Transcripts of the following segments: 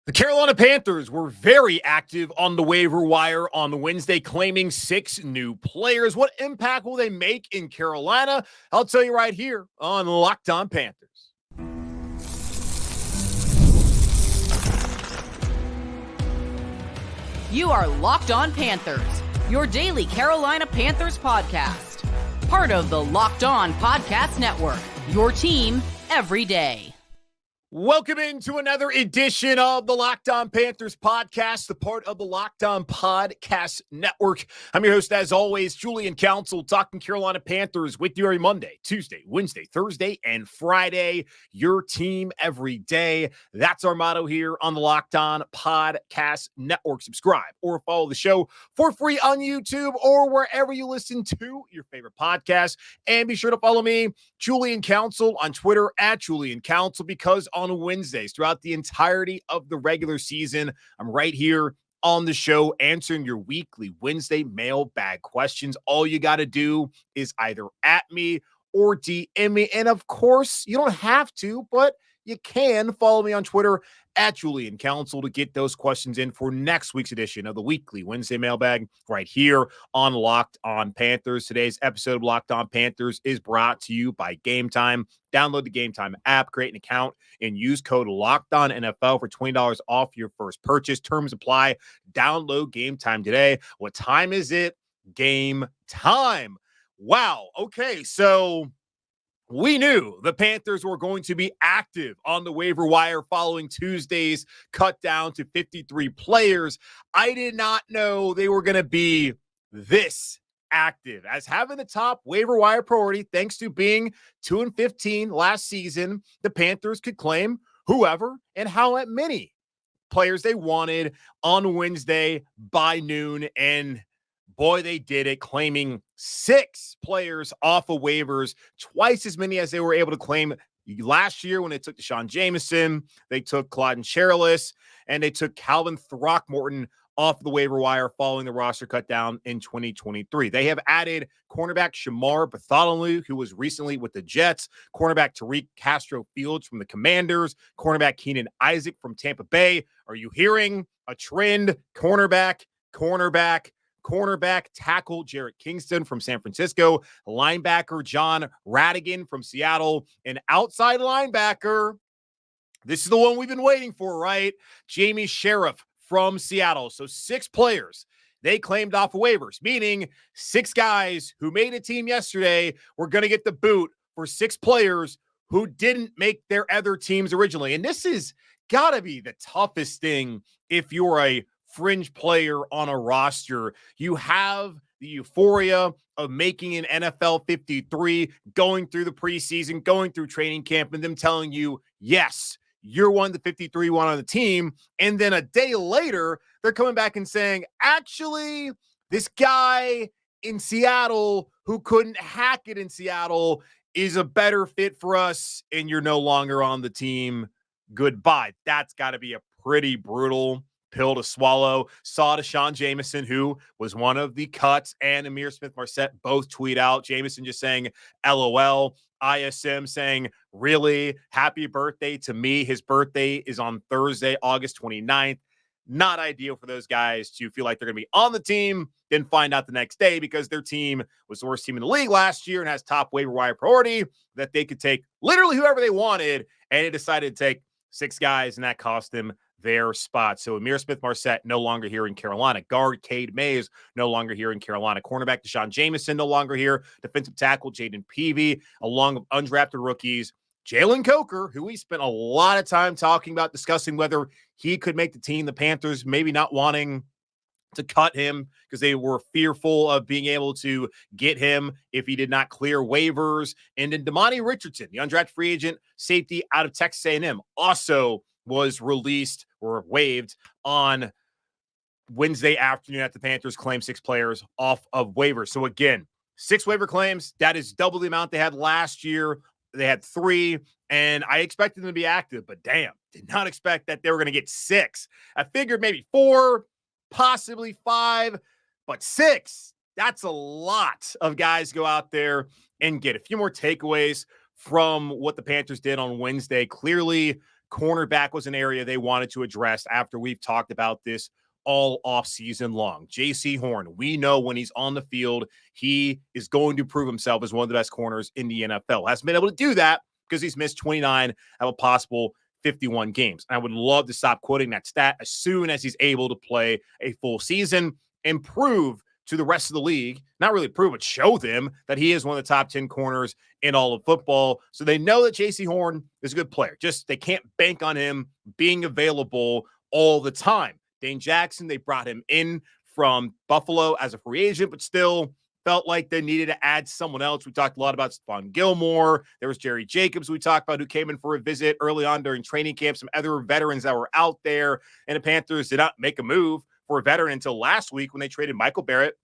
The Carolina Panthers were very active on the waiver wire on Wednesday, claiming 6 new players. What impact will they make in Carolina? I'll tell you right here on Locked On Panthers. You are Locked On Panthers, your daily Carolina Panthers podcast. Part of the Locked On Podcast Network, your team every day. Welcome into another edition of the Locked On Panthers podcast, the part of the Locked On Podcast Network. I'm your host, as always, Julian Council, talking Carolina Panthers with you every Monday, Tuesday, Wednesday, Thursday, and Friday. Your team every day. That's our motto here on the Locked On Podcast Network. Subscribe or follow the show for free on YouTube or wherever you listen to your favorite podcast. And be sure to follow me, Julian Council, on Twitter at Julian Council, because on Wednesdays throughout the entirety of the regular season, I'm right here on the show answering your weekly Wednesday mailbag questions. All you got to do is either at me or DM me. And of course, you don't have to, but you can follow me on Twitter at Julian Council to get those questions in for next week's edition of the weekly Wednesday mailbag right here on Locked On Panthers. Today's episode of Locked On Panthers is brought to you by Game Time. Download the Game Time app, create an account, and use code LOCKEDONNFL for $20 off your first purchase. Terms apply. Download Game Time today. What time is it? Game time. Wow. Okay, so we knew the Panthers were going to be active on the waiver wire following Tuesday's cut down to 53 players. I did not know they were going to be this active, as having the top waiver wire priority, thanks to being 2-15 last season. The Panthers could claim whoever and how many players they wanted on Wednesday by noon, and boy, they did it, claiming 6 players off of waivers, twice as many as they were able to claim last year when they took D'Shawn Jamison, they took Claude Charles, and they took Calvin Throckmorton off the waiver wire following the roster cut down in 2023. They have added cornerback Shemar Bartholomew, who was recently with the Jets, cornerback Tariq Castro-Fields from the Commanders, cornerback Keenan Isaac from Tampa Bay. Are you hearing a trend? Cornerback, tackle Jarrett Kingston from San Francisco, linebacker Jon Rhattigan from Seattle, and outside linebacker, this is the one we've been waiting for, right? Jamie Sheriff from Seattle. So 6 players they claimed off of waivers, meaning 6 guys who made a team yesterday were going to get the boot for 6 players who didn't make their other teams originally. And this is got to be the toughest thing if you're a fringe player on a roster. You have the euphoria of making an NFL 53, going through the preseason, going through training camp, and them telling you, yes, you're one of the 53 one on the team. And then a day later, they're coming back and saying, actually, this guy in Seattle who couldn't hack it in Seattle is a better fit for us, and you're no longer on the team. Goodbye. That's got to be a pretty brutal pill to swallow. Saw D'Shawn Jamison, who was one of the cuts, and Ihmir Smith-Marsette both tweet out. Jamison just saying, LOL. ISM saying, really? Happy birthday to me. His birthday is on Thursday, August 29th. Not ideal for those guys to feel like they're going to be on the team, then find out the next day because their team was the worst team in the league last year and has top waiver wire priority, that they could take literally whoever they wanted, and they decided to take 6 guys, and that cost them their spot. So Ihmir Smith-Marsette no longer here in Carolina. Guard Cade Mays no longer here in Carolina. Cornerback D'Shawn Jamison no longer here. Defensive tackle Jayden Peevy, along with undrafted rookies Jalen Coker, who we spent a lot of time talking about, discussing whether he could make the team. The Panthers maybe not wanting to cut him because they were fearful of being able to get him if he did not clear waivers. And then Demani Richardson, the undrafted free agent safety out of Texas A&M, also was released or waived on Wednesday afternoon after the Panthers claimed 6 players off of waivers. So again, 6 waiver claims. That is double the amount they had last year. They had 3, and I expected them to be active, but damn, did not expect that they were going to get 6. I figured maybe 4, possibly 5, but 6, that's a lot of guys go out there and get a few more takeaways from what the Panthers did on Wednesday. Clearly, cornerback was an area they wanted to address after we've talked about this all off season long. J.C. Horn, we know when he's on the field, he is going to prove himself as one of the best corners in the NFL. Hasn't been able to do that because he's missed 29 out of a possible 51 games. And I would love to stop quoting that stat as soon as he's able to play a full season and prove to the rest of the league, not really prove, but show them that he is one of the top 10 corners in all of football. So they know that J.C. Horn is a good player. Just they can't bank on him being available all the time. Dane Jackson, they brought him in from Buffalo as a free agent, but still felt like they needed to add someone else. We talked a lot about Stephon Gilmore. There was Jerry Jacobs we talked about who came in for a visit early on during training camp, some other veterans that were out there, and the Panthers did not make a move for a veteran until last week when they traded Michael Barrett,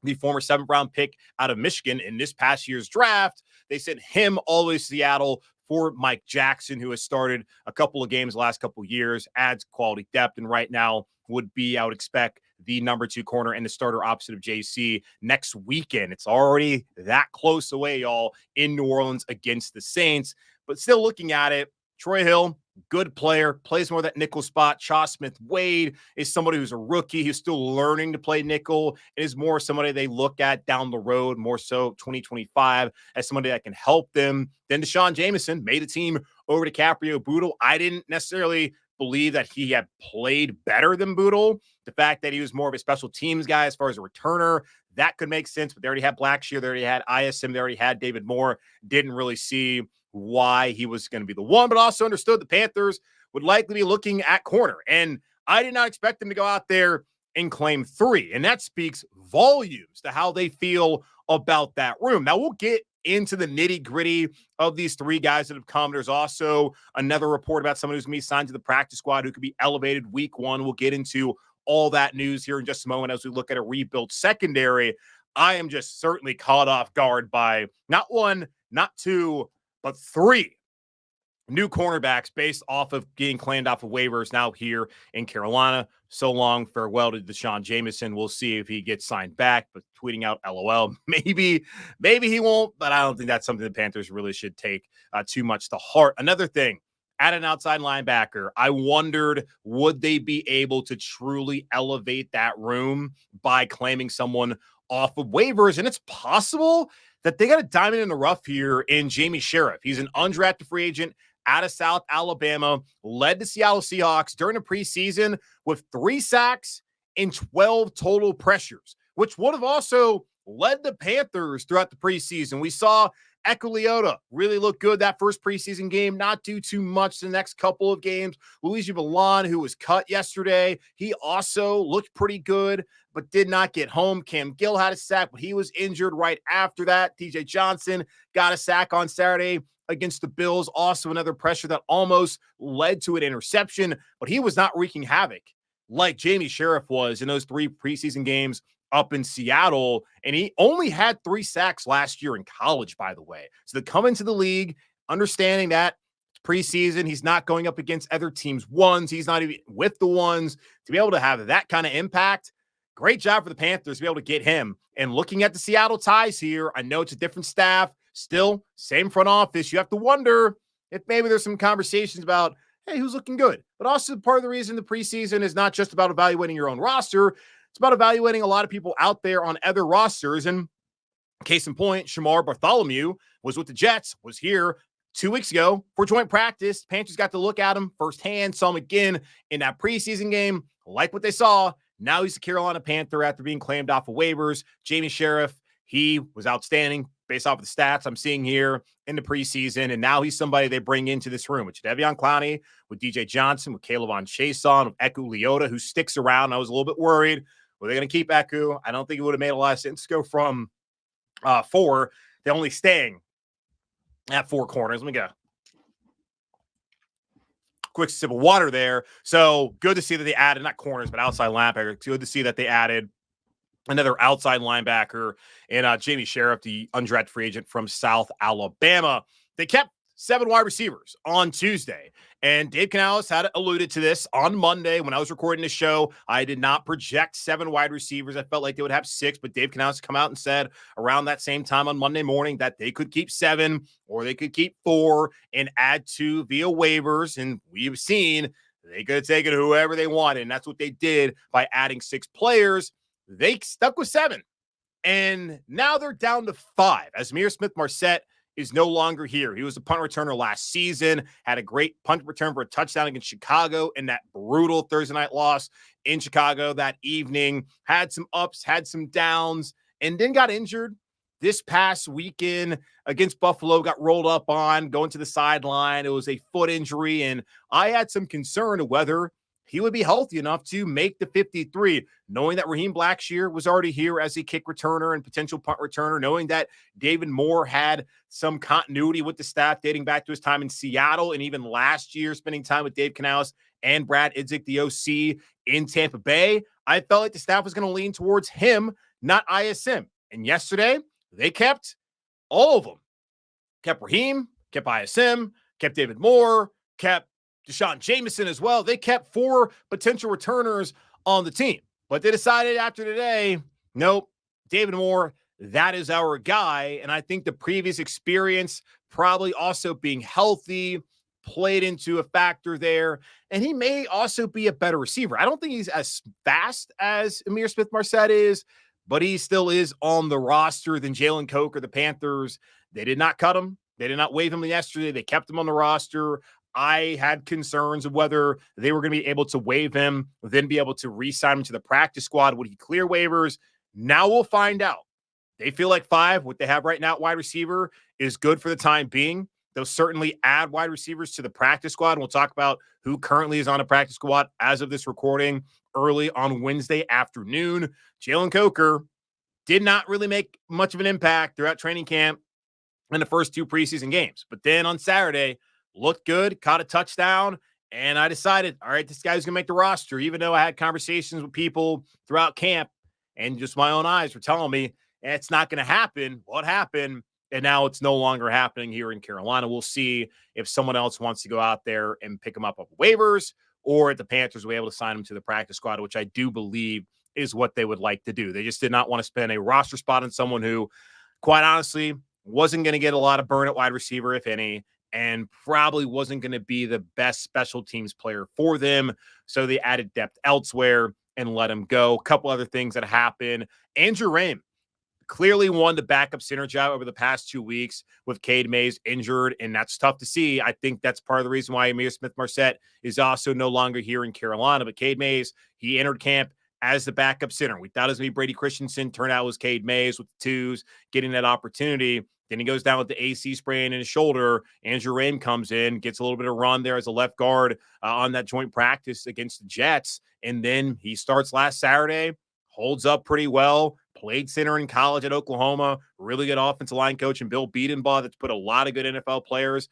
the former 7th-round pick out of Michigan in this past year's draft. They sent him all the way to Seattle for Mike Jackson, who has started a couple of games the last couple of years, adds quality depth, and right now would be, I would expect, the number 2 corner and the starter opposite of JC next weekend. It's already that close away, y'all, in New Orleans against the Saints. But still looking at it, Troy Hill, good player, plays more that nickel spot. Shaw Smith-Wade is somebody who's a rookie, who's still learning to play nickel, and is more somebody they look at down the road, more so 2025, as somebody that can help them. Then D'Shawn Jamison made a team over to Caprio Boodle. I didn't necessarily believe that he had played better than Boodle. The fact that he was more of a special teams guy as far as a returner, that could make sense, but they already had Blackshear, they already had ISM, they already had David Moore. Didn't really see why he was going to be the one, but also understood the Panthers would likely be looking at corner. And I did not expect them to go out there and claim 3. And that speaks volumes to how they feel about that room. Now we'll get into the nitty-gritty of these 3 guys that have come. There's also another report about someone who's going to be signed to the practice squad who could be elevated week 1. We'll get into all that news here in just a moment as we look at a rebuilt secondary. I am just certainly caught off guard by not 1, not 2, but 3 new cornerbacks based off of getting claimed off of waivers now here in Carolina. So long, farewell to D'Shawn Jamison. We'll see if he gets signed back, but tweeting out LOL. Maybe he won't, but I don't think that's something the Panthers really should take too much to heart. Another thing, at an outside linebacker, I wondered, would they be able to truly elevate that room by claiming someone off of waivers? And it's possible that they got a diamond in the rough here in Jamie Sheriff. He's an undrafted free agent out of South Alabama, led the Seattle Seahawks during the preseason with 3 sacks and 12 total pressures, which would have also led the Panthers throughout the preseason. We saw Leota really look good that first preseason game, not do too much the next couple of games. Luigi Ballon, who was cut yesterday, he also looked pretty good, but did not get home. Cam Gill had a sack, but he was injured right after that. DJ Johnson got a sack on Saturday against the Bills, also another pressure that almost led to an interception, but he was not wreaking havoc like Jamie Sheriff was in those 3 preseason games up in Seattle, and he only had 3 sacks last year in college, by the way. So to come into the league, understanding that preseason, he's not going up against other teams' ones, he's not even with the ones, to be able to have that kind of impact, great job for the Panthers to be able to get him. And looking at the Seattle ties here, I know it's a different staff, still same front office. You have to wonder if maybe there's some conversations about, hey, who's looking good? But also part of the reason the preseason is not just about evaluating your own roster, it's about evaluating a lot of people out there on other rosters. And case in point, Shemar Bartholomew was with the Jets, was here 2 weeks ago for joint practice. Panthers got to look at him firsthand, saw him again in that preseason game, like what they saw. Now he's a Carolina Panther after being claimed off of waivers. Jamie Sheriff, he was outstanding based off of the stats I'm seeing here in the preseason. And now he's somebody they bring into this room with Jadeveon Clowney, with DJ Johnson, with Caleb on Chason, with Leota, who sticks around. I was a little bit worried. Were they going to keep Eku? I don't think it would have made a lot of sense to go from 4 to only staying at 4 corners. Let me go. Quick sip of water there. So good to see that they added, not corners, but outside linebacker. Good to see that they added another outside linebacker and Jamie Sheriff, the undrafted free agent from South Alabama. They kept 7 wide receivers on Tuesday. And Dave Canales had alluded to this on Monday when I was recording the show. I did not project 7 wide receivers. I felt like they would have 6, but Dave Canales come out and said around that same time on Monday morning that they could keep 7 or they could keep 4 and add 2 via waivers. And we've seen they could have taken whoever they wanted. And that's what they did by adding 6 players. They stuck with 7. And now they're down to 5. Ihmir Smith-Marsette is no longer here. He was a punt returner last season, had a great punt return for a touchdown against Chicago in that brutal Thursday night loss in Chicago that evening. Had some ups, had some downs, and then got injured this past weekend against Buffalo, got rolled up on, going to the sideline. It was a foot injury, and I had some concern of whether he would be healthy enough to make the 53, knowing that Raheem Blackshear was already here as a kick returner and potential punt returner, knowing that David Moore had some continuity with the staff dating back to his time in Seattle and even last year spending time with Dave Canales and Brad Idzik, the OC, in Tampa Bay. I felt like the staff was going to lean towards him, not ISM. And yesterday, they kept all of them. Kept Raheem, kept ISM, kept David Moore, kept D'Shawn Jamison as well. They kept 4 potential returners on the team, but they decided after today, nope, David Moore, that is our guy. And I think the previous experience, probably also being healthy, played into a factor there. And he may also be a better receiver. I don't think he's as fast as Ihmir Smith-Marsette is, but he still is on the roster than Jalen Coker, the Panthers. They did not cut him. They did not waive him yesterday. They kept him on the roster. I had concerns of whether they were going to be able to waive him, then be able to re-sign him to the practice squad. Would he clear waivers? Now we'll find out. They feel like 5, what they have right now at wide receiver, is good for the time being. They'll certainly add wide receivers to the practice squad. And we'll talk about who currently is on a practice squad as of this recording early on Wednesday afternoon. Jalen Coker did not really make much of an impact throughout training camp in the first 2 preseason games. But then on Saturday, looked good, caught a touchdown, and I decided, all right, this guy's going to make the roster, even though I had conversations with people throughout camp and just my own eyes were telling me it's not going to happen. What happened? And now it's no longer happening here in Carolina. We'll see if someone else wants to go out there and pick him up off waivers, or if the Panthers were able to sign him to the practice squad, which I do believe is what they would like to do. They just did not want to spend a roster spot on someone who, quite honestly, wasn't going to get a lot of burn at wide receiver, if any, and probably wasn't going to be the best special teams player for them. So they added depth elsewhere and let him go. A couple other things that happened. Andrew Raym clearly won the backup center job over the past 2 weeks with Cade Mays injured, and that's tough to see. I think that's part of the reason why Ihmir Smith-Marsette is also no longer here in Carolina. But Cade Mays, he entered camp as the backup center. We thought it was going to be Brady Christensen. Turned out it was Cade Mays with the 2s getting that opportunity. Then he goes down with the AC sprain in his shoulder. Andrew Raym comes in, gets a little bit of run there as a left guard on that joint practice against the Jets. And then he starts last Saturday, holds up pretty well, played center in college at Oklahoma, really good offensive line coach, and Bill Bedenbaugh that's put a lot of good NFL players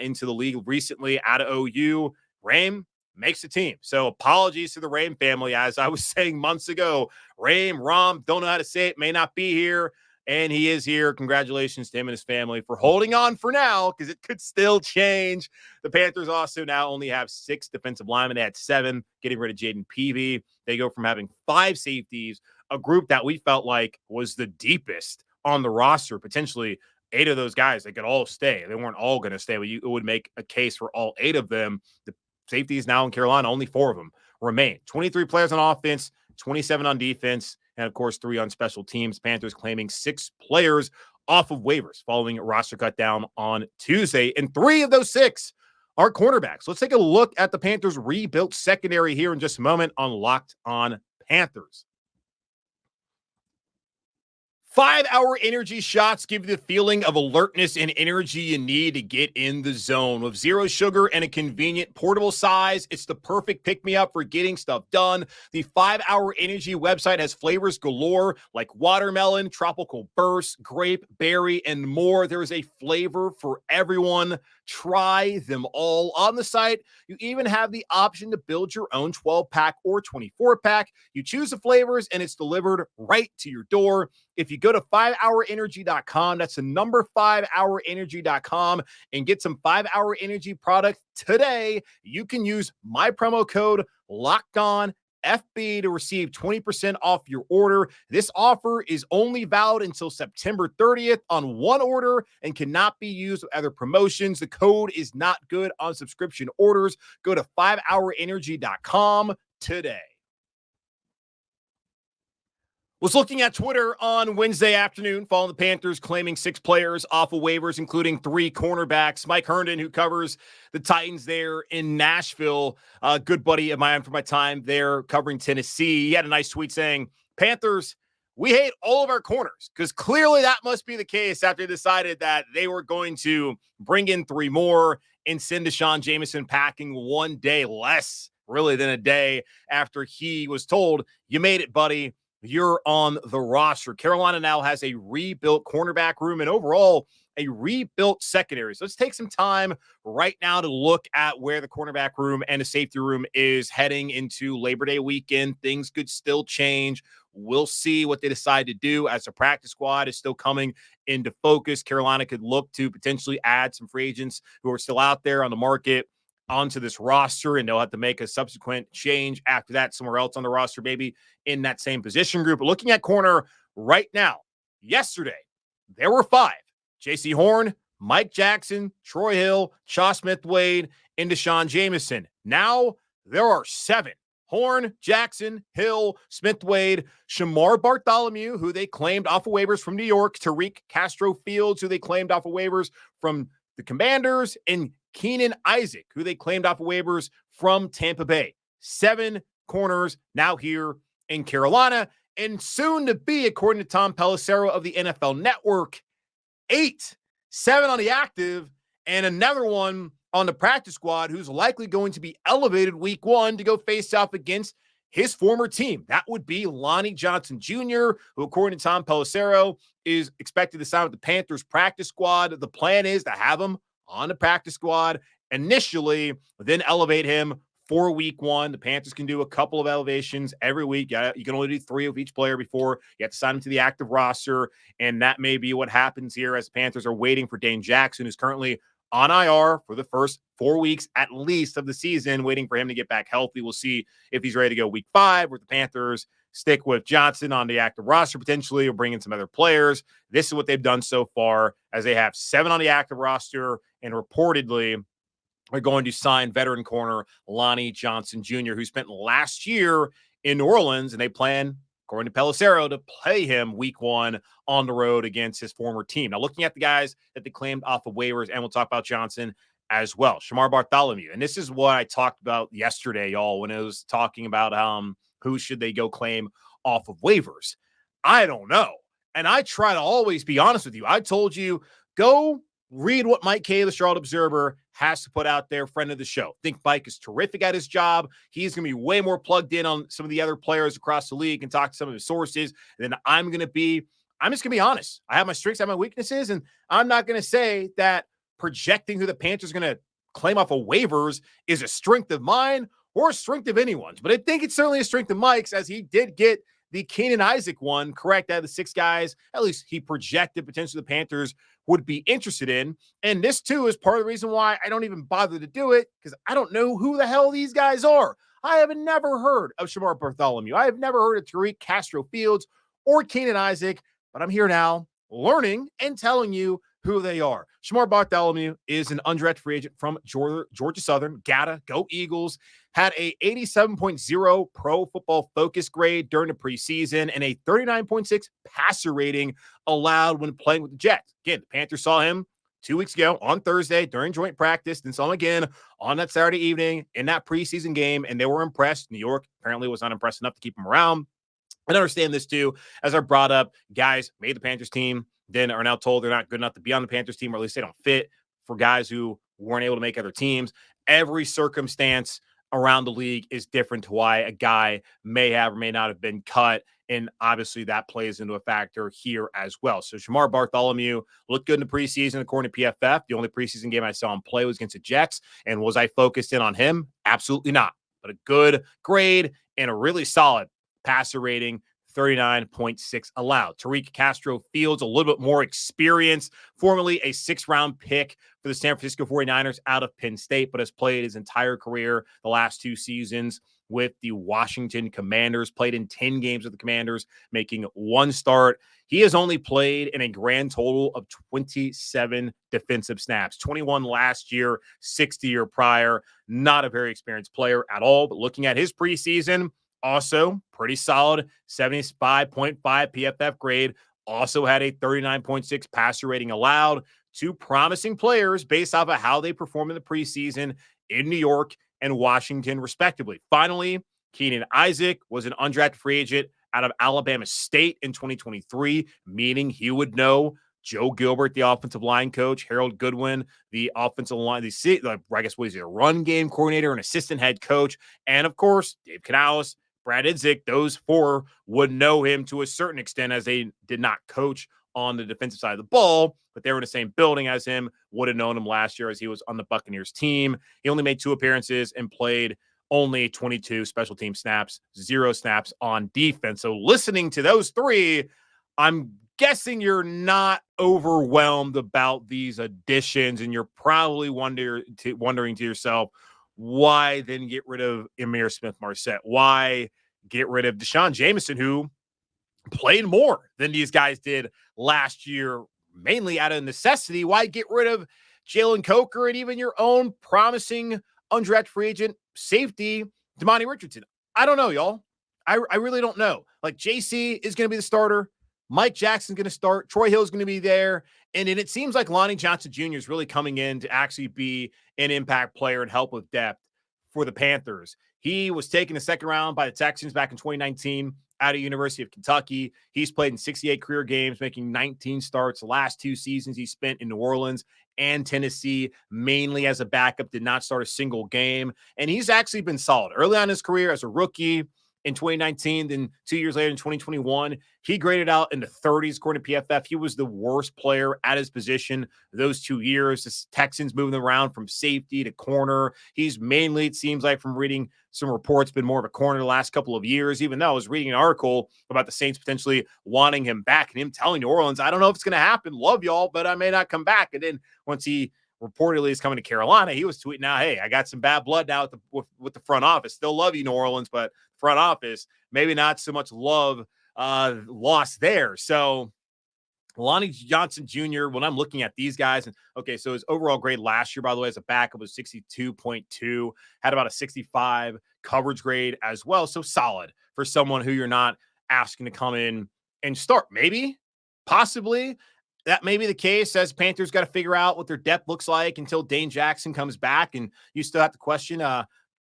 into the league recently out of OU. Raym makes the team. So apologies to the Raym family. As I was saying months ago, Raym, Rom, don't know how to say it, may not be here. And he is here. Congratulations to him and his family for holding on for now, because it could still change. The Panthers also now only have 6 defensive linemen. They had 7, getting rid of Jayden Peevy. They go from having 5 safeties, a group that we felt like was the deepest on the roster. Potentially 8 of those guys, they could all stay. They weren't all going to stay, but it would make a case for all 8 of them. The safeties now in Carolina, only 4 of them remain. 23 players on offense, 27 on defense, and of course 3 on special teams. Panthers claiming 6 players off of waivers following a roster cut down on Tuesday, and 3 of those 6 are cornerbacks. Let's take a look at the Panthers' rebuilt secondary here in just a moment on Locked On Panthers. 5-hour energy shots give you the feeling of alertness and energy you need to get in the zone. With 0 sugar and a convenient portable size, it's the perfect pick-me-up for getting stuff done. The 5-hour energy website has flavors galore like watermelon, tropical burst, grape, berry, and more. There is a flavor for everyone. Try them all. On the site, you even have the option to build your own 12-pack or 24-pack. You choose the flavors, and it's delivered right to your door. if you go to 5hourenergy.com, that's the number 5hourenergy.com, and get some 5-Hour Energy product today, you can use my promo code LOCKEDONFB to receive 20% off your order. This offer is only valid until September 30th on one order and cannot be used with other promotions. The code is not good on subscription orders. Go to 5hourenergy.com today. Was looking at Twitter on Wednesday afternoon, following the Panthers claiming 6 players off of waivers, including 3 cornerbacks. Mike Herndon, who covers the Titans there in Nashville, a good buddy of mine from my time there covering Tennessee, he had a nice tweet saying, Panthers, we hate all of our corners, because clearly that must be the case after they decided that they were going to bring in 3 more and send D'Shawn Jamison packing one day less, really, than a day after he was told, you made it, buddy. You're on the roster. Carolina now has a rebuilt cornerback room and overall a rebuilt secondary. So let's take some time right now to look at where the cornerback room and the safety room is heading into Labor Day weekend. Things could still change. We'll see what they decide to do as the practice squad is still coming into focus. Carolina could look to potentially add some free agents who are still out there on the market onto this roster, and they'll have to make a subsequent change after that somewhere else on the roster, maybe in that same position group. But looking at corner right now, yesterday, there were 5. J.C. Horn, Mike Jackson, Troy Hill, Shaw Smith-Wade, and D'Shawn Jamison. Now there are 7. Horn, Jackson, Hill, Smith-Wade, Shemar Bartholomew, who they claimed off of waivers from New York, Tariq Castro-Fields, who they claimed off of waivers from the Commanders, and Keenan Isaac, who they claimed off of waivers from Tampa Bay. 7 corners now here in Carolina, and soon to be, according to Tom Pelissero of the NFL Network, 8. 7 on the active, and another one on the practice squad who's likely going to be elevated week 1 to go face off against his former team. That would be Lonnie Johnson Jr., who, according to Tom Pelissero, is expected to sign with the Panthers practice squad. The plan is to have him on the practice squad initially, then elevate him for week 1. The Panthers can do a couple of elevations every week. You can only do 3 of each player before you have to sign him to the active roster, and that may be what happens here as the Panthers are waiting for Dane Jackson, who's currently on IR for the first 4 weeks at least of the season, waiting for him to get back healthy. We'll see if he's ready to go week 5, where the Panthers stick with Johnson on the active roster potentially, or bring in some other players. This is what they've done so far, as they have 7 on the active roster, and reportedly are going to sign veteran corner Lonnie Johnson Jr., who spent last year in New Orleans, and they plan, according to Pelissero, to play him week 1 on the road against his former team. Now, looking at the guys that they claimed off of waivers, and we'll talk about Johnson as well. Shemar Bartholomew. And this is what I talked about yesterday, y'all, when I was talking about who should they go claim off of waivers. I don't know. And I try to always be honest with you. I told you, go read what Mike K, the Charlotte Observer, has to put out there, friend of the show. I think Mike is terrific at his job. He's going to be way more plugged in on some of the other players across the league and talk to some of his sources than I'm just going to be honest. I have my strengths, I have my weaknesses, and I'm not going to say that projecting who the Panthers are going to claim off of waivers is a strength of mine or a strength of anyone's. But I think it's certainly a strength of Mike's, as he did get the Keenan Isaac one correct out of the 6 guys. At least he projected potentially the Panthers would be interested in. And this, too, is part of the reason why I don't even bother to do it, because I don't know who the hell these guys are. I have never heard of Shemar Bartholomew. I have never heard of Tariq Castro-Fields or Keenan Isaac, but I'm here now learning and telling you who they are. Shemar Bartholomew is an undrafted free agent from Georgia Southern. Gotta go Eagles. Had a 87.0 Pro Football Focus grade during the preseason and a 39.6 passer rating allowed when playing with the Jets. Again, the Panthers saw him 2 weeks ago on Thursday during joint practice, then saw him again on that Saturday evening in that preseason game, and they were impressed. New York apparently was not impressed enough to keep him around. And understand this too, as I brought up, guys made the Panthers team, then are now told they're not good enough to be on the Panthers team, or at least they don't fit for guys who weren't able to make other teams. Every circumstance around the league is different to why a guy may have or may not have been cut. And obviously that plays into a factor here as well. So Shemar Bartholomew looked good in the preseason, according to PFF. The only preseason game I saw him play was against the Jets. And was I focused in on him? Absolutely not. But a good grade and a really solid passer rating, 39.6 allowed. Tariq Castro-Fields, a little bit more experience, formerly a 6th-round pick for the San Francisco 49ers out of Penn State, but has played his entire career the last 2 seasons with the Washington Commanders, played in 10 games with the Commanders, making 1 start. He has only played in a grand total of 27 defensive snaps, 21 last year, 60 year prior. Not a very experienced player at all, but looking at his preseason, also pretty solid, 75.5 PFF grade. Also had a 39.6 passer rating allowed. 2 promising players based off of how they perform in the preseason in New York and Washington, respectively. Finally, Keenan Isaac was an undrafted free agent out of Alabama State in 2023, meaning he would know Joe Gilbert, the offensive line coach, Harold Goodwin, the offensive line, I guess what is it, a run game coordinator and assistant head coach, and of course, Dave Canales, Brad Idzik. Those 4 would know him to a certain extent, as they did not coach on the defensive side of the ball, but they were in the same building as him, would have known him last year as he was on the Buccaneers team. He only made 2 appearances and played only 22 special team snaps, 0 snaps on defense. So listening to those 3, I'm guessing you're not overwhelmed about these additions, and you're probably wondering to yourself, why then get rid of Ihmir Smith-Marsette? Why get rid of D'Shawn Jamison, who played more than these guys did last year, mainly out of necessity? Why get rid of Jalen Coker and even your own promising undrafted free agent safety, Demani Richardson? I don't know, y'all. I really don't know. Like, JC is going to be the starter. Mike Jackson's going to start. Troy Hill's going to be there. And it seems like Lonnie Johnson Jr. is really coming in to actually be an impact player and help with depth for the Panthers. He was taken the 2nd round by the Texans back in 2019 out of University of Kentucky. He's played in 68 career games, making 19 starts. The last 2 seasons he spent in New Orleans and Tennessee, mainly as a backup, did not start a single game. And he's actually been solid early on in his career as a rookie in 2019. Then 2 years later in 2021, he graded out in the 30s according to PFF. He was the worst player at his position those 2 years. The Texans moving him around from safety to corner. He's mainly, it seems like from reading some reports, been more of a corner the last couple of years, even though I was reading an article about the Saints potentially wanting him back and him telling New Orleans, I don't know if it's going to happen. Love y'all, but I may not come back. And then once he reportedly is coming to Carolina, he was tweeting out, hey, I got some bad blood now with the front office. Still love you, New Orleans, but front office, maybe not so much love lost there. So Lonnie Johnson Jr., when I'm looking at these guys, and okay, so his overall grade last year, by the way, as a backup was 62.2, had about a 65 coverage grade as well. So solid for someone who you're not asking to come in and start. Maybe, possibly, that may be the case, as Panthers got to figure out what their depth looks like until Dane Jackson comes back. And you still have to question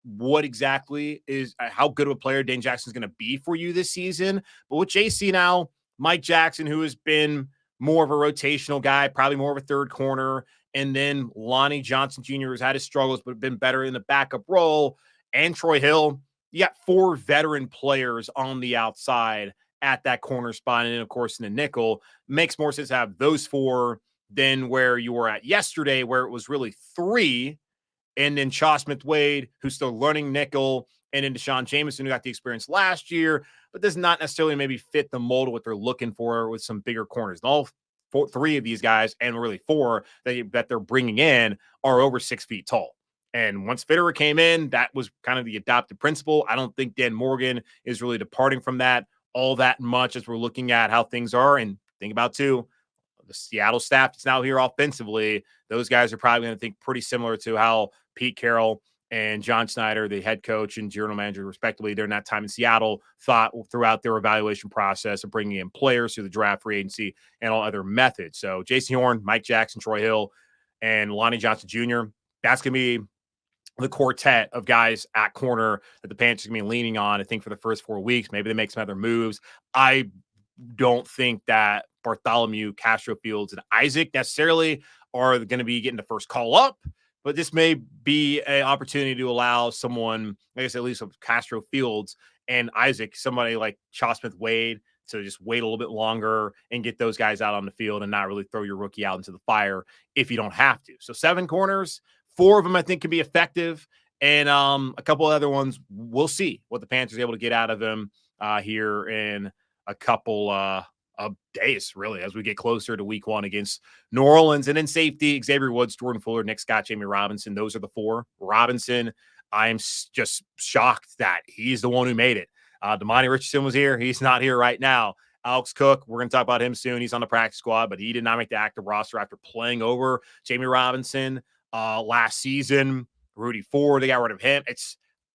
what exactly is how good of a player Dane Jackson is going to be for you this season. But with JC now, Mike Jackson, who has been more of a rotational guy, probably more of a 3rd corner, and then Lonnie Johnson Jr. has had his struggles, but been better in the backup role, and Troy Hill. You got 4 veteran players on the outside at that corner spot, and then, of course, in the nickel. Makes more sense to have those 4 than where you were at yesterday, where it was really 3, and then Shaw Smith-Wade, who's still learning nickel, and then D'Shawn Jamison, who got the experience last year, but does not necessarily maybe fit the mold of what they're looking for with some bigger corners. And all 3 of these guys, and really 4 that they're bringing in, are over 6 feet tall. And once Fitterer came in, that was kind of the adopted principle. I don't think Dan Morgan is really departing from that all that much as we're looking at how things are. And think about, too, the Seattle staff that's now here offensively. Those guys are probably going to think pretty similar to how Pete Carroll and John Schneider, the head coach and general manager, respectively, during that time in Seattle, thought throughout their evaluation process of bringing in players through the draft, free agency, and all other methods. So Jason Horn, Mike Jackson, Troy Hill, and Lonnie Johnson Jr., that's going to be the quartet of guys at corner that the Panthers are going to be leaning on, I think, for the first 4 weeks. Maybe they make some other moves. I don't think that Bartholomew, Castro-Fields, and Isaac necessarily are going to be getting the first call up. But this may be an opportunity to allow someone, I guess at least of Castro-Fields and Isaac, somebody like Shaw Smith-Wade, to just wait a little bit longer and get those guys out on the field and not really throw your rookie out into the fire if you don't have to. So 7 corners, 4 of them I think can be effective, and a couple of other ones, we'll see what the Panthers are able to get out of them here in a couple of days, really, as we get closer to week 1 against New Orleans. And then safety, Xavier Woods, Jordan Fuller, Nick Scott, Jamie Robinson. Those are the 4. Robinson, I'm just shocked that he's the one who made it. Demani Richardson was here. He's not here right now. Alex Cook, we're going to talk about him soon. He's on the practice squad, but he did not make the active roster after playing over Jamie Robinson last season. Rudy Ford, they got rid of him.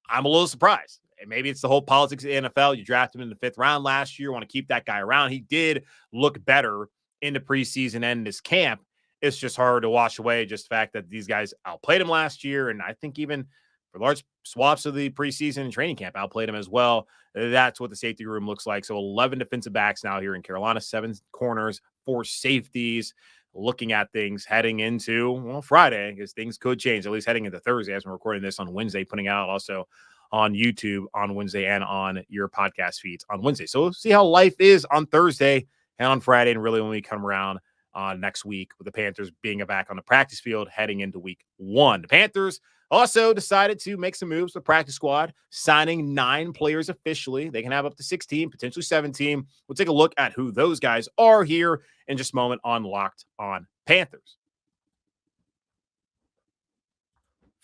I'm a little surprised. And maybe it's the whole politics of the NFL. You drafted him in the 5th round last year. Want to keep that guy around. He did look better in the preseason and in this camp. It's just hard to wash away just the fact that these guys outplayed him last year. And I think even for large swaths of the preseason and training camp, outplayed him as well. That's what the safety room looks like. So 11 defensive backs now here in Carolina, 7 corners, 4 safeties. Looking at things heading into, Friday, because things could change, at least heading into Thursday, as we're recording this on Wednesday, putting out also on YouTube on Wednesday and on your podcast feeds on Wednesday. So we'll see how life is on Thursday and on Friday, and really when we come around next week with the Panthers being back on the practice field heading into week 1. The Panthers also decided to make some moves with the practice squad, signing 9 players officially. They can have up to 16, potentially 17. We'll take a look at who those guys are here in just a moment on Locked On Panthers.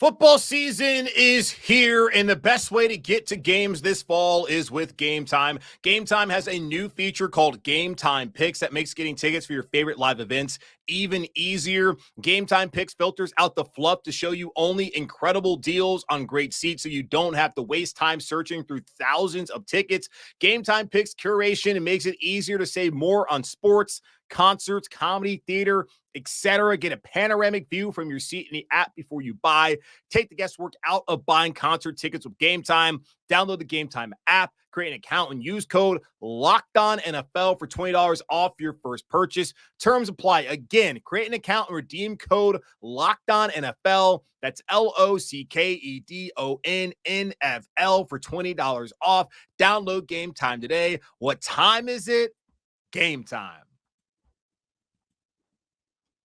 Football season is here, and the best way to get to games this fall is with Game Time. Game Time has a new feature called Game Time Picks that makes getting tickets for your favorite live events even easier. Game Time Picks filters out the fluff to show you only incredible deals on great seats so you don't have to waste time searching through thousands of tickets. Game Time Picks curation and makes it easier to save more on sports, concerts, comedy, theater, etc. Get a panoramic view from your seat in the app before you buy. Take the guesswork out of buying concert tickets with Game Time. Download the Game Time app, create an account, and use code LOCKEDONNFL for $20 off your first purchase. Terms apply. Again, create an account and redeem code LOCKEDONNFL. That's LOCKEDONNFL for $20 off. Download Game Time today. What time is it? Game time.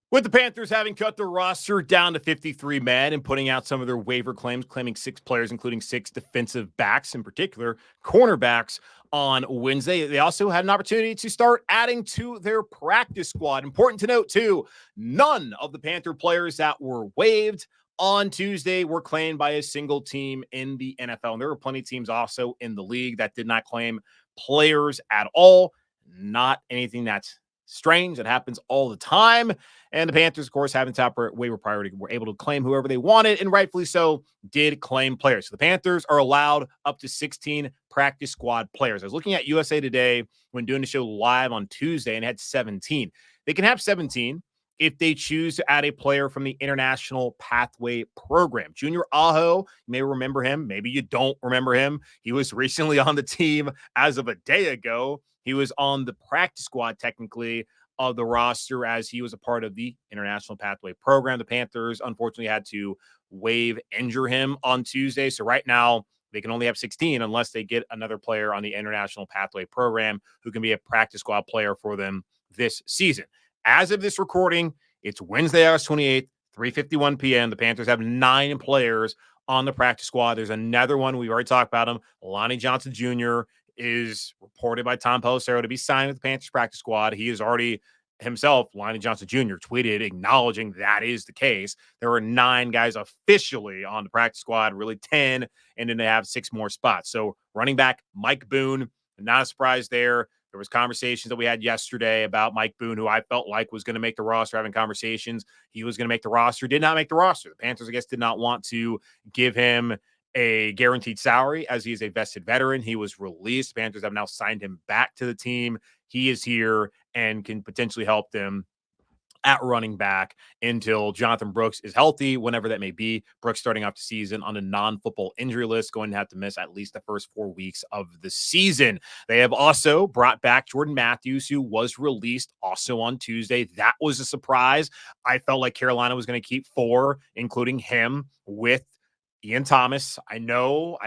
With the Panthers having cut their roster down to 53 men and putting out some of their waiver claims, claiming 6 players, including 6 defensive backs, in particular, cornerbacks, on Wednesday, they also had an opportunity to start adding to their practice squad. Important to note, too, none of the Panther players that were waived on Tuesday were claimed by a single team in the NFL. And there were plenty of teams also in the league that did not claim players at all. Not anything that's strange. It happens all the time. And the Panthers, of course, having top waiver priority, were able to claim whoever they wanted, and rightfully so, did claim players. So the Panthers are allowed up to 16 practice squad players. I was looking at USA Today when doing the show live on Tuesday and had 17. They can have 17 if they choose to add a player from the International Pathway Program. Junior Aho, you may remember him. Maybe you don't remember him. He was recently on the team as of a day ago. He was on the practice squad, technically, of the roster as he was a part of the International Pathway Program. The Panthers, unfortunately, had to injure him on Tuesday. So right now, they can only have 16 unless they get another player on the International Pathway Program who can be a practice squad player for them this season. As of this recording, it's Wednesday, August 28th, 3:51 p.m. The Panthers have 9 players on the practice squad. There's another one. We've already talked about him. Lonnie Johnson Jr. is reported by Tom Pelissero to be signed with the Panthers practice squad. He is already himself, Lonnie Johnson Jr., tweeted acknowledging that is the case. There were 9 guys officially on the practice squad, really 10, and then they have 6 more spots. So running back Mike Boone, not a surprise there. There was conversations that we had yesterday about Mike Boone, who I felt like was going to make the roster, having conversations. He was going to make the roster, did not make the roster. The Panthers, I guess, did not want to give him a guaranteed salary as he is a vested veteran. He was released. The Panthers have now signed him back to the team. He is here and can potentially help them at running back until Jonathan Brooks is healthy, whenever that may be. Brooks starting off the season on a non-football injury list, going to have to miss at least the first 4 weeks of the season. They have also brought back Jordan Matthews, who was released also on Tuesday. That was a surprise. I felt like Carolina was going to keep 4, including him, with Ian Thomas. I know.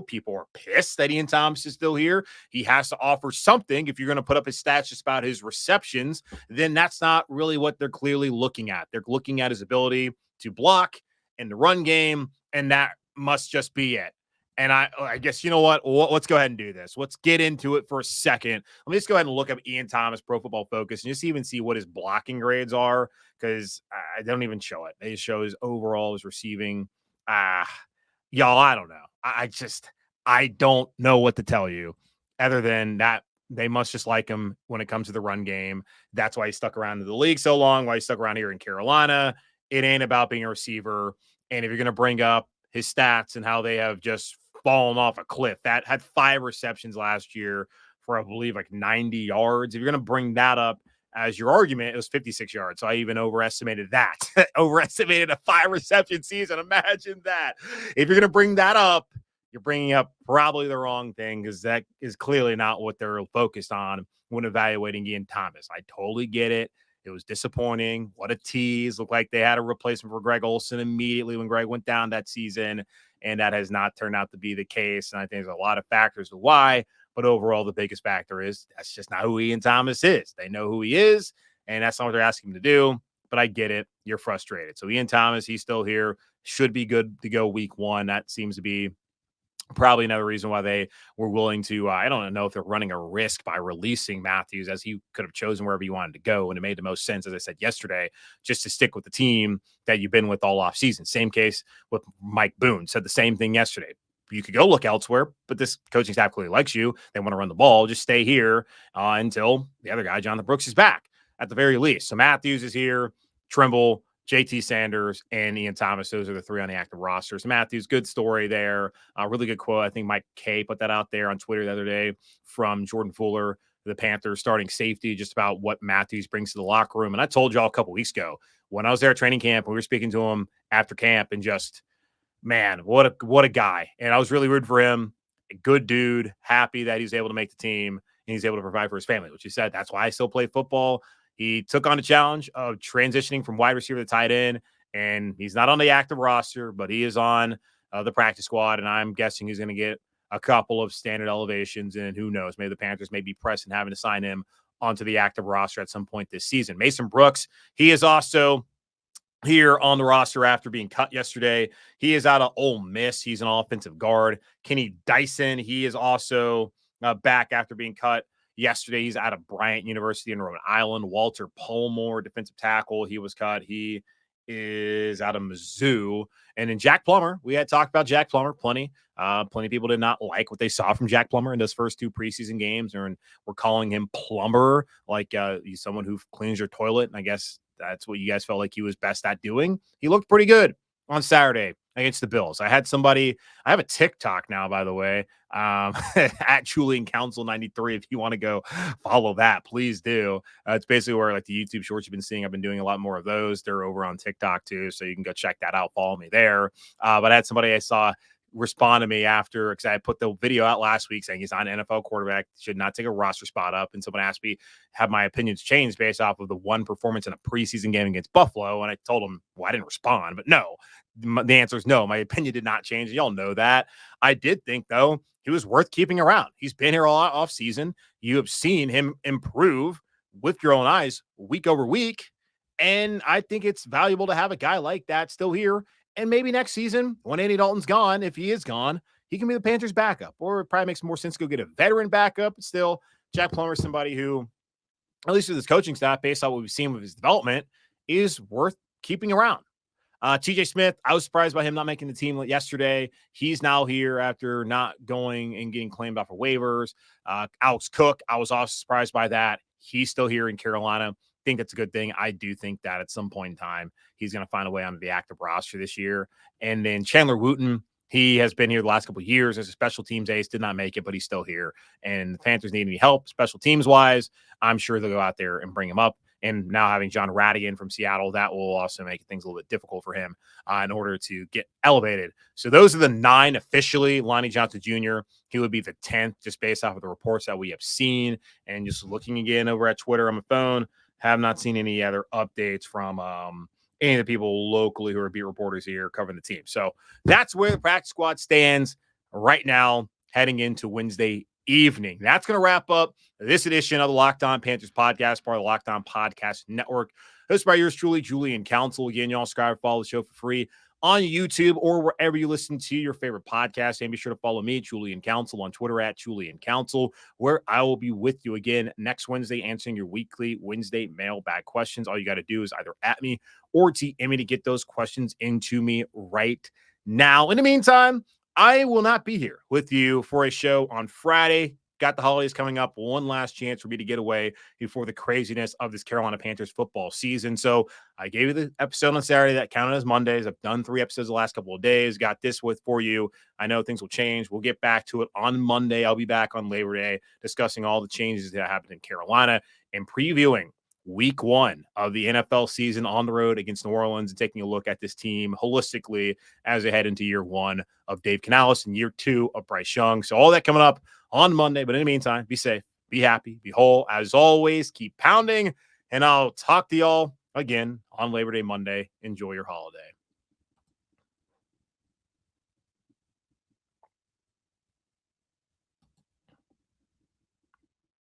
People are pissed that Ian Thomas is still here. He has to offer something. If you're going to put up his stats just about his receptions, then that's not really what they're clearly looking at. They're looking at his ability to block in the run game, and that must just be it. And I guess, you know what? Let's go ahead and do this. Let's get into it for a second. Let me just go ahead and look up Ian Thomas, Pro Football Focus, and just even see what his blocking grades are, because I don't even show it. They just show his overall, his receiving. Y'all, I don't know. I don't know what to tell you other than that they must just like him when it comes to the run game. That's why he stuck around in the league so long, why he stuck around here in Carolina. It ain't about being a receiver. And if you're going to bring up his stats and how they have just fallen off a cliff, that had 5 receptions last year for, I believe, like 90 yards. If you're going to bring that up as your argument, it was 56 yards. So I even overestimated that. Overestimated a 5 reception season. Imagine that. If you're going to bring that up, you're bringing up probably the wrong thing, because that is clearly not what they're focused on when evaluating Ian Thomas. I totally get it. It was disappointing. What a tease. Looked like they had a replacement for Greg Olsen immediately when Greg went down that season, and that has not turned out to be the case. And I think there's a lot of factors of why, but overall, the biggest factor is that's just not who Ian Thomas is. They know who he is, and that's not what they're asking him to do, but I get it. You're frustrated. So Ian Thomas, he's still here, should be good to go week 1. That seems to be probably another reason why they were willing to, I don't know if they're running a risk by releasing Matthews, as he could have chosen wherever he wanted to go. And it made the most sense, as I said yesterday, just to stick with the team that you've been with all off season. Same case with Mike Boone, said the same thing yesterday. You could go look elsewhere, but this coaching staff clearly likes you. They want to run the ball. Just stay here until the other guy, Jonathan Brooks, is back at the very least. So Matthews is here, Trimble, JT Sanders, and Ian Thomas. Those are the 3 on the active rosters. Matthews, good story there. Really good quote. I think Mike K put that out there on Twitter the other day from Jordan Fuller, the Panthers starting safety, just about what Matthews brings to the locker room. And I told y'all a couple weeks ago when I was there at training camp, we were speaking to him after camp, and just, man, what a guy. And I was really rooting for him. A good dude, happy that he's able to make the team and he's able to provide for his family, which he said, that's why I still play football. He took on the challenge of transitioning from wide receiver to tight end, and he's not on the active roster, but he is on the practice squad, and I'm guessing he's going to get a couple of standard elevations, and who knows, maybe the Panthers may be pressing having to sign him onto the active roster at some point this season. Mason Brooks, he is also here on the roster after being cut yesterday. He is out of Ole Miss. He's an offensive guard. Kenny Dyson, he is also back after being cut yesterday. He's out of Bryant University in Rhode Island. Walter Polmore, defensive tackle, he was cut. He is out of Mizzou. And then Jack Plummer, we had talked about Jack Plummer plenty. Plenty of people did not like what they saw from Jack Plummer in those first 2 preseason games, and we're calling him Plumber, like he's someone who cleans your toilet. And I guess that's what you guys felt like he was best at doing. He looked pretty good on Saturday against the Bills. I have a TikTok now, by the way, at Julian Council 93. If you want to go follow that, please do. It's basically where, like, the YouTube shorts you've been seeing, I've been doing a lot more of those. They're over on TikTok too, so you can go check that out. Follow me there. But I had somebody I saw respond to me after, because I put the video out last week saying he's not an NFL quarterback, should not take a roster spot up. And someone asked me, have my opinions changed based off of the one performance in a preseason game against Buffalo? And I told him, well, I didn't respond, but no, the answer is no. My opinion did not change. Y'all know that. I did think, though, he was worth keeping around. He's been here all off season. You have seen him improve with your own eyes week over week. And I think it's valuable to have a guy like that still here. And maybe next season, when Andy Dalton's gone, if he is gone, he can be the Panthers' backup. Or it probably makes more sense to go get a veteran backup. But still, Jack Plummer is somebody who, at least with his coaching staff, based on what we've seen with his development, is worth keeping around. TJ Smith, I was surprised by him not making the team yesterday. He's now here after not going and getting claimed off of waivers. Alex Cook, I was also surprised by that. He's still here in Carolina. Think that's a good thing. I do think that at some point in time, he's going to find a way onto the active roster this year. And then Chandler Wooten, he has been here the last couple of years as a special teams ace, did not make it, but he's still here. And the Panthers need any help special teams wise, I'm sure they'll go out there and bring him up. And now having Jon Rhattigan from Seattle, that will also make things a little bit difficult for him in order to get elevated. So those are the 9 officially. Lonnie Johnson Jr., he would be the 10th, just based off of the reports that we have seen. And just looking again over at Twitter on my phone, have not seen any other updates from any of the people locally who are beat reporters here covering the team. So that's where the practice squad stands right now, heading into Wednesday evening. That's going to wrap up this edition of the Locked On Panthers podcast, part of the Locked On Podcast Network, hosted by yours truly, Julian Council. Again, y'all subscribe, follow the show for free on YouTube or wherever you listen to your favorite podcast. And be sure to follow me, Julian Council, on Twitter at Julian Council, where I will be with you again next Wednesday answering your weekly Wednesday mailbag questions. All you got to do is either at me or DM me to get those questions into me right now. In the meantime, I will not be here with you for a show on Friday. Got the holidays coming up. One last chance for me to get away before the craziness of this Carolina Panthers football season. So I gave you the episode on Saturday that counted as Mondays. I've done 3 episodes the last couple of days. Got this for you. I know things will change. We'll get back to it on Monday. I'll be back on Labor Day discussing all the changes that happened in Carolina and previewing week 1 of the NFL season on the road against New Orleans and taking a look at this team holistically as they head into year 1 of Dave Canales and year 2 of Bryce Young. So all that coming up on Monday. But in the meantime, be safe, be happy, be whole. As always, keep pounding. And I'll talk to y'all again on Labor Day Monday. Enjoy your holiday.